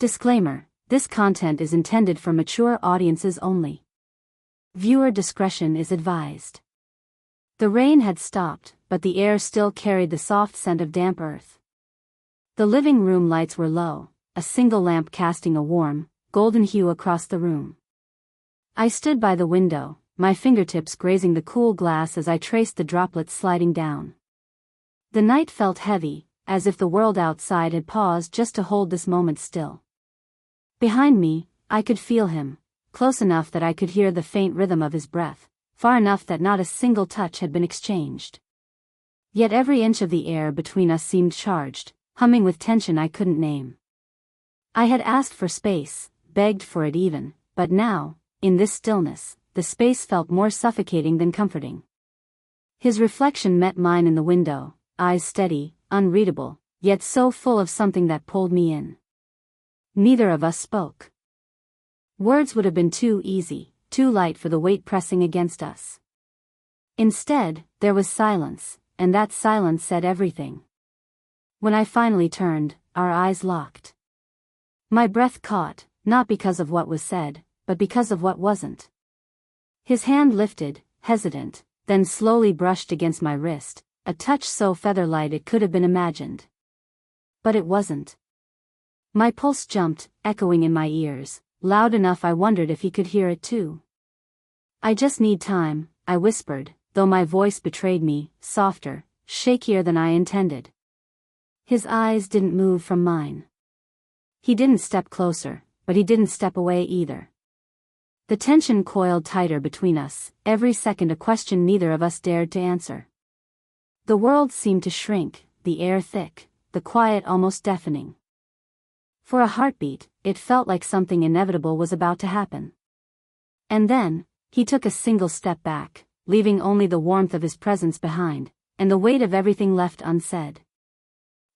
Disclaimer: this content is intended for mature audiences only. Viewer discretion is advised. The rain had stopped, but the air still carried the soft scent of damp earth. The living room lights were low, a single lamp casting a warm, golden hue across the room. I stood by the window, my fingertips grazing the cool glass as I traced the droplets sliding down. The night felt heavy, as if the world outside had paused just to hold this moment still. Behind me, I could feel him, close enough that I could hear the faint rhythm of his breath, far enough that not a single touch had been exchanged. Yet every inch of the air between us seemed charged, humming with tension I couldn't name. I had asked for space, begged for it even, but now, in this stillness, the space felt more suffocating than comforting. His reflection met mine in the window, eyes steady, unreadable, yet so full of something that pulled me in. Neither of us spoke. Words would have been too easy, too light for the weight pressing against us. Instead, there was silence, and that silence said everything. When I finally turned, our eyes locked. My breath caught, not because of what was said, but because of what wasn't. His hand lifted, hesitant, then slowly brushed against my wrist, a touch so feather-light it could have been imagined. But it wasn't. My pulse jumped, echoing in my ears, loud enough I wondered if he could hear it too. "I just need time," I whispered, though my voice betrayed me, softer, shakier than I intended. His eyes didn't move from mine. He didn't step closer, but he didn't step away either. The tension coiled tighter between us, every second a question neither of us dared to answer. The world seemed to shrink, the air thick, the quiet almost deafening. For a heartbeat, it felt like something inevitable was about to happen. And then, he took a single step back, leaving only the warmth of his presence behind, and the weight of everything left unsaid.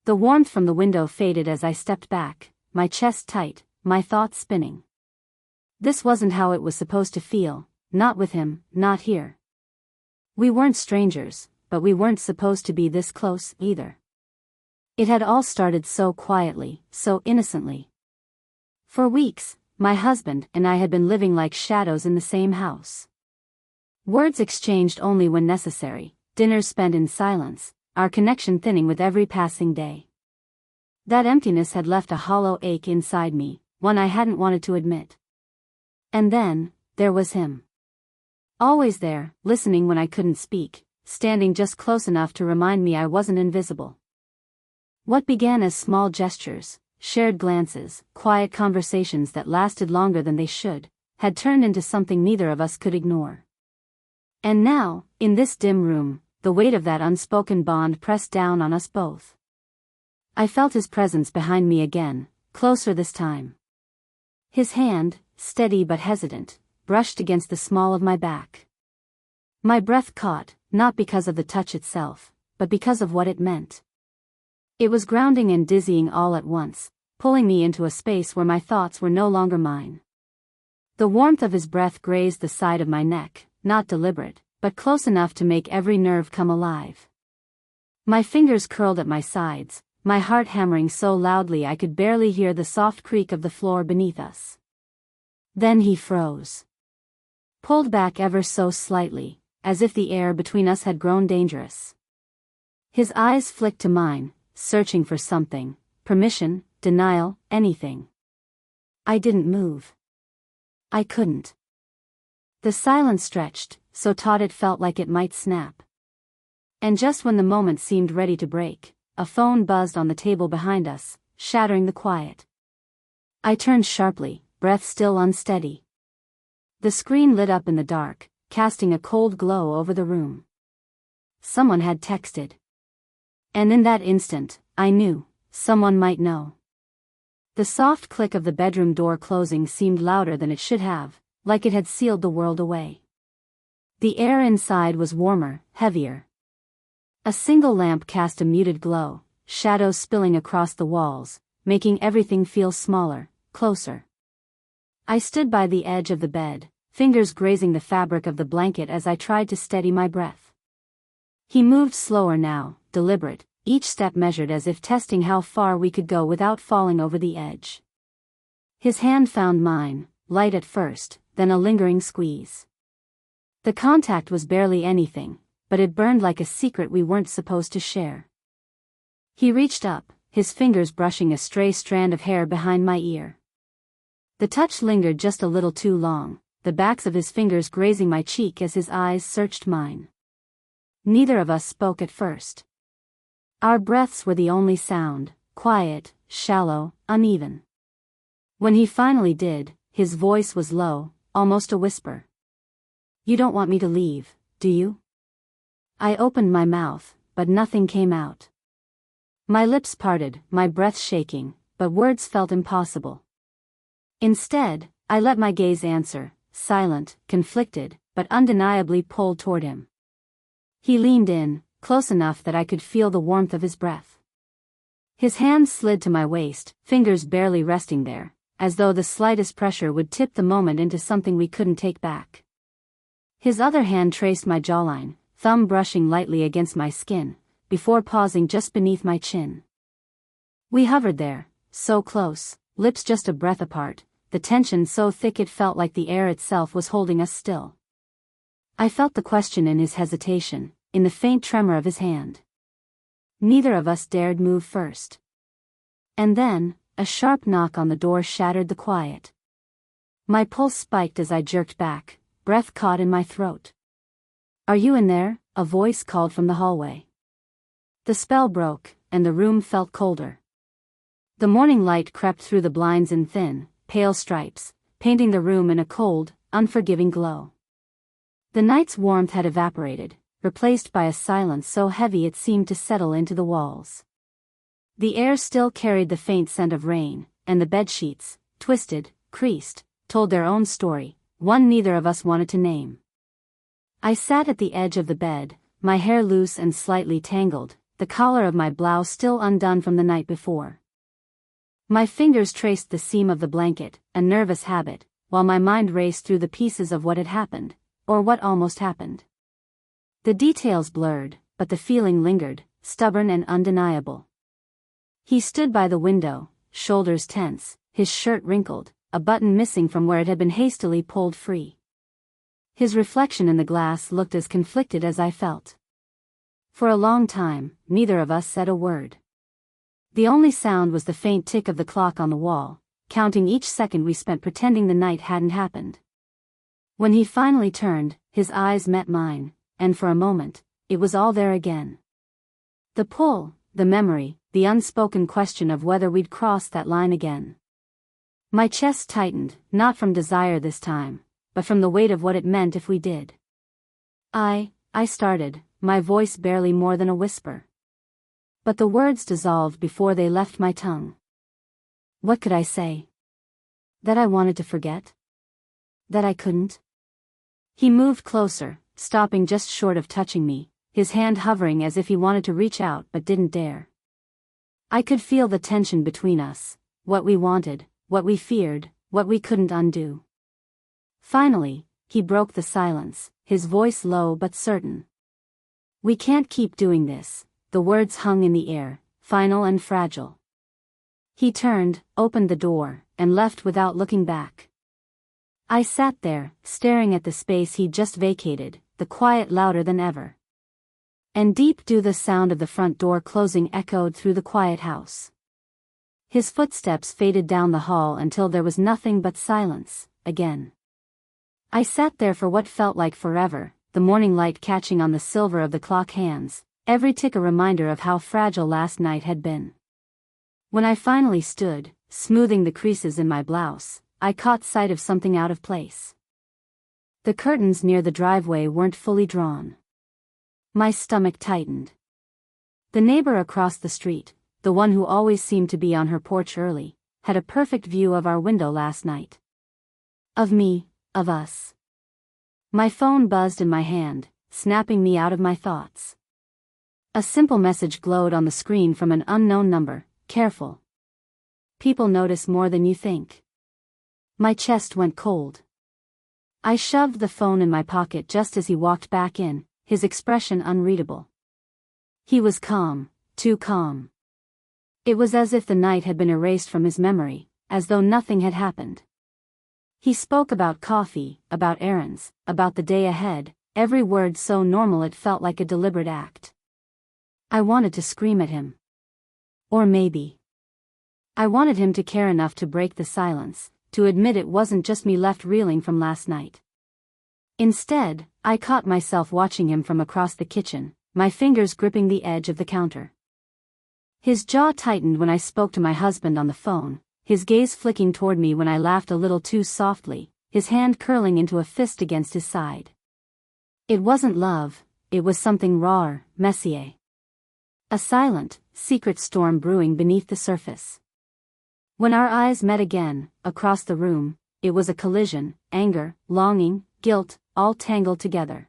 The warmth from the window faded as I stepped back, my chest tight, my thoughts spinning. This wasn't how it was supposed to feel, not with him, not here. We weren't strangers, but we weren't supposed to be this close, either. It had all started so quietly, so innocently. For weeks, my husband and I had been living like shadows in the same house. Words exchanged only when necessary, dinners spent in silence, our connection thinning with every passing day. That emptiness had left a hollow ache inside me, one I hadn't wanted to admit. And then, there was him. Always there, listening when I couldn't speak, standing just close enough to remind me I wasn't invisible. What began as small gestures, shared glances, quiet conversations that lasted longer than they should, had turned into something neither of us could ignore. And now, in this dim room, the weight of that unspoken bond pressed down on us both. I felt his presence behind me again, closer this time. His hand, steady but hesitant, brushed against the small of my back. My breath caught, not because of the touch itself, but because of what it meant. It was grounding and dizzying all at once, pulling me into a space where my thoughts were no longer mine. The warmth of his breath grazed the side of my neck, not deliberate, but close enough to make every nerve come alive. My fingers curled at my sides, my heart hammering so loudly I could barely hear the soft creak of the floor beneath us. Then he froze. Pulled back ever so slightly, as if the air between us had grown dangerous. His eyes flicked to mine, searching for something, permission, denial, anything. I didn't move. I couldn't. The silence stretched, so taut it felt like it might snap. And just when the moment seemed ready to break, a phone buzzed on the table behind us, shattering the quiet. I turned sharply, breath still unsteady. The screen lit up in the dark, casting a cold glow over the room. Someone had texted. And in that instant, I knew, someone might know. The soft click of the bedroom door closing seemed louder than it should have, like it had sealed the world away. The air inside was warmer, heavier. A single lamp cast a muted glow, shadows spilling across the walls, making everything feel smaller, closer. I stood by the edge of the bed, fingers grazing the fabric of the blanket as I tried to steady my breath. He moved slower now, deliberate, each step measured as if testing how far we could go without falling over the edge. His hand found mine, light at first, then a lingering squeeze. The contact was barely anything, but it burned like a secret we weren't supposed to share. He reached up, his fingers brushing a stray strand of hair behind my ear. The touch lingered just a little too long, the backs of his fingers grazing my cheek as his eyes searched mine. Neither of us spoke at first. Our breaths were the only sound, quiet, shallow, uneven. When he finally did, his voice was low, almost a whisper. "You don't want me to leave, do you?" I opened my mouth, but nothing came out. My lips parted, my breath shaking, but words felt impossible. Instead, I let my gaze answer, silent, conflicted, but undeniably pulled toward him. He leaned in, close enough that I could feel the warmth of his breath. His hands slid to my waist, fingers barely resting there, as though the slightest pressure would tip the moment into something we couldn't take back. His other hand traced my jawline, thumb brushing lightly against my skin, before pausing just beneath my chin. We hovered there, so close, lips just a breath apart, the tension so thick it felt like the air itself was holding us still. I felt the question in his hesitation, in the faint tremor of his hand. Neither of us dared move first. And then, a sharp knock on the door shattered the quiet. My pulse spiked as I jerked back, breath caught in my throat. "Are you in there?" a voice called from the hallway. The spell broke, and the room felt colder. The morning light crept through the blinds in thin, pale stripes, painting the room in a cold, unforgiving glow. The night's warmth had evaporated, replaced by a silence so heavy it seemed to settle into the walls. The air still carried the faint scent of rain, and the bedsheets, twisted, creased, told their own story, one neither of us wanted to name. I sat at the edge of the bed, my hair loose and slightly tangled, the collar of my blouse still undone from the night before. My fingers traced the seam of the blanket, a nervous habit, while my mind raced through the pieces of what had happened, or what almost happened. The details blurred, but the feeling lingered, stubborn and undeniable. He stood by the window, shoulders tense, his shirt wrinkled, a button missing from where it had been hastily pulled free. His reflection in the glass looked as conflicted as I felt. For a long time, neither of us said a word. The only sound was the faint tick of the clock on the wall, counting each second we spent pretending the night hadn't happened. When he finally turned, his eyes met mine, and for a moment, it was all there again. The pull, the memory, the unspoken question of whether we'd cross that line again. My chest tightened, not from desire this time, but from the weight of what it meant if we did. I started, my voice barely more than a whisper. But the words dissolved before they left my tongue. What could I say? That I wanted to forget? That I couldn't? He moved closer, stopping just short of touching me, his hand hovering as if he wanted to reach out but didn't dare. I could feel the tension between us, what we wanted, what we feared, what we couldn't undo. Finally, he broke the silence, his voice low but certain. "We can't keep doing this," the words hung in the air, final and fragile. He turned, opened the door, and left without looking back. I sat there, staring at the space he'd just vacated, the quiet louder than ever. And deep due the sound of the front door closing echoed through the quiet house. His footsteps faded down the hall until there was nothing but silence, again. I sat there for what felt like forever, the morning light catching on the silver of the clock hands, every tick a reminder of how fragile last night had been. When I finally stood, smoothing the creases in my blouse, I caught sight of something out of place. The curtains near the driveway weren't fully drawn. My stomach tightened. The neighbor across the street, the one who always seemed to be on her porch early, had a perfect view of our window last night. Of me, of us. My phone buzzed in my hand, snapping me out of my thoughts. A simple message glowed on the screen from an unknown number, "Careful. People notice more than you think." My chest went cold. I shoved the phone in my pocket just as he walked back in, his expression unreadable. He was calm, too calm. It was as if the night had been erased from his memory, as though nothing had happened. He spoke about coffee, about errands, about the day ahead, every word so normal it felt like a deliberate act. I wanted to scream at him. Or maybe I wanted him to care enough to break the silence, to admit it wasn't just me left reeling from last night. Instead, I caught myself watching him from across the kitchen, my fingers gripping the edge of the counter. His jaw tightened when I spoke to my husband on the phone, his gaze flicking toward me when I laughed a little too softly, his hand curling into a fist against his side. It wasn't love, it was something rawer, messier. A silent, secret storm brewing beneath the surface. When our eyes met again, across the room, it was a collision, anger, longing, guilt, all tangled together.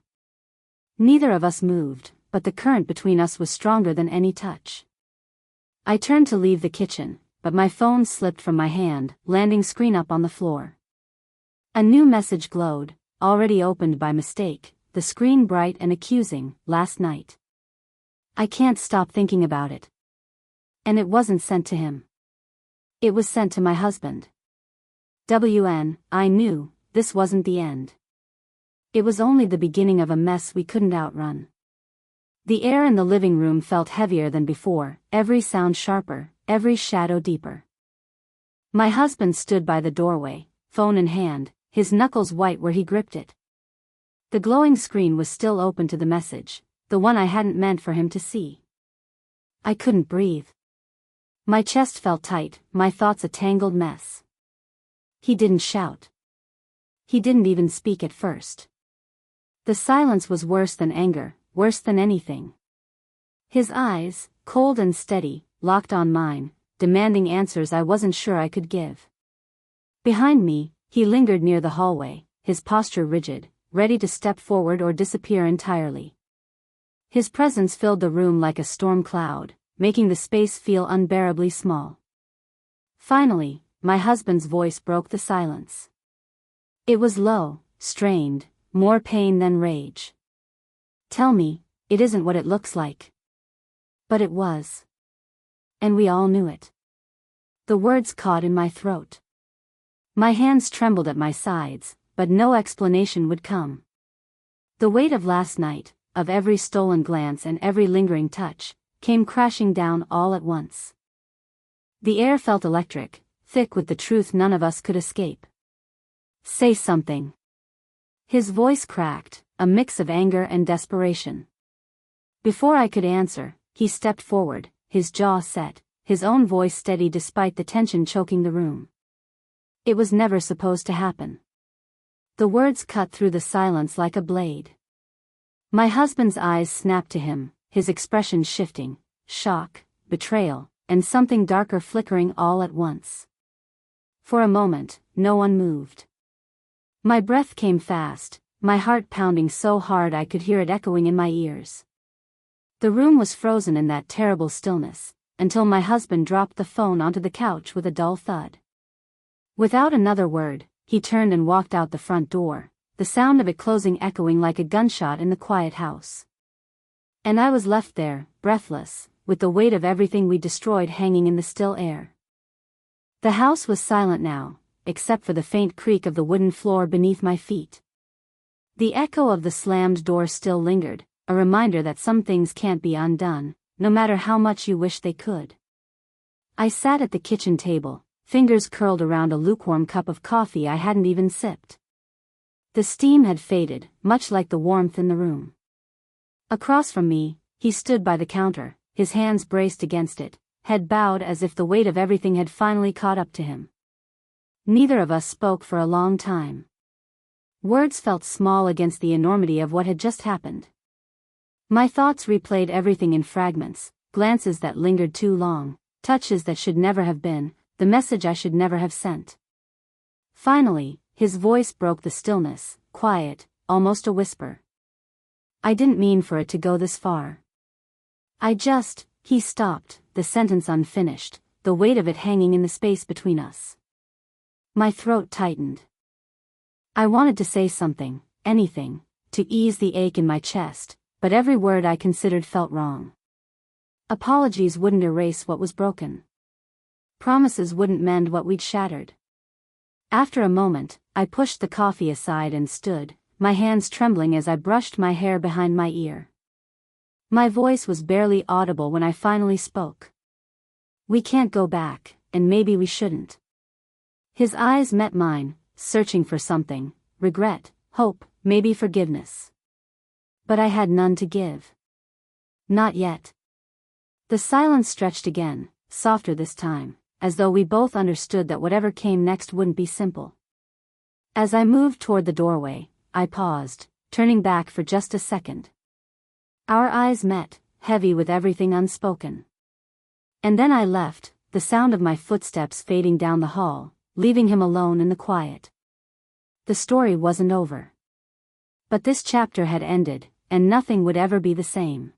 Neither of us moved, but the current between us was stronger than any touch. I turned to leave the kitchen, but my phone slipped from my hand, landing screen up on the floor. A new message glowed, already opened by mistake, the screen bright and accusing, last night. I can't stop thinking about it. And it wasn't sent to him. It was sent to my husband. I knew, this wasn't the end. It was only the beginning of a mess we couldn't outrun. The air in the living room felt heavier than before, every sound sharper, every shadow deeper. My husband stood by the doorway, phone in hand, his knuckles white where he gripped it. The glowing screen was still open to the message, the one I hadn't meant for him to see. I couldn't breathe. My chest felt tight, my thoughts a tangled mess. He didn't shout. He didn't even speak at first. The silence was worse than anger, worse than anything. His eyes, cold and steady, locked on mine, demanding answers I wasn't sure I could give. Behind me, he lingered near the hallway, his posture rigid, ready to step forward or disappear entirely. His presence filled the room like a storm cloud, making the space feel unbearably small. Finally, my husband's voice broke the silence. It was low, strained, more pain than rage. Tell me, it isn't what it looks like. But it was. And we all knew it. The words caught in my throat. My hands trembled at my sides, but no explanation would come. The weight of last night, of every stolen glance and every lingering touch, came crashing down all at once. The air felt electric, thick with the truth none of us could escape. Say something. His voice cracked, a mix of anger and desperation. Before I could answer, he stepped forward, his jaw set, his own voice steady despite the tension choking the room. It was never supposed to happen. The words cut through the silence like a blade. My husband's eyes snapped to him, his expression shifting, shock, betrayal, and something darker flickering all at once. For a moment, no one moved. My breath came fast, my heart pounding so hard I could hear it echoing in my ears. The room was frozen in that terrible stillness, until my husband dropped the phone onto the couch with a dull thud. Without another word, he turned and walked out the front door, the sound of it closing echoing like a gunshot in the quiet house. And I was left there, breathless, with the weight of everything we destroyed hanging in the still air. The house was silent now, except for the faint creak of the wooden floor beneath my feet. The echo of the slammed door still lingered, a reminder that some things can't be undone, no matter how much you wish they could. I sat at the kitchen table, fingers curled around a lukewarm cup of coffee I hadn't even sipped. The steam had faded, much like the warmth in the room. Across from me, he stood by the counter, his hands braced against it, head bowed as if the weight of everything had finally caught up to him. Neither of us spoke for a long time. Words felt small against the enormity of what had just happened. My thoughts replayed everything in fragments, glances that lingered too long, touches that should never have been, the message I should never have sent. Finally, his voice broke the stillness, quiet, almost a whisper. I didn't mean for it to go this far. He stopped, the sentence unfinished, the weight of it hanging in the space between us. My throat tightened. I wanted to say something, anything, to ease the ache in my chest, but every word I considered felt wrong. Apologies wouldn't erase what was broken. Promises wouldn't mend what we'd shattered. After a moment, I pushed the coffee aside and stood, my hands trembling as I brushed my hair behind my ear. My voice was barely audible when I finally spoke. We can't go back, and maybe we shouldn't. His eyes met mine, searching for something, regret, hope, maybe forgiveness. But I had none to give. Not yet. The silence stretched again, softer this time, as though we both understood that whatever came next wouldn't be simple. As I moved toward the doorway, I paused, turning back for just a second. Our eyes met, heavy with everything unspoken. And then I left, the sound of my footsteps fading down the hall, leaving him alone in the quiet. The story wasn't over. But this chapter had ended, and nothing would ever be the same.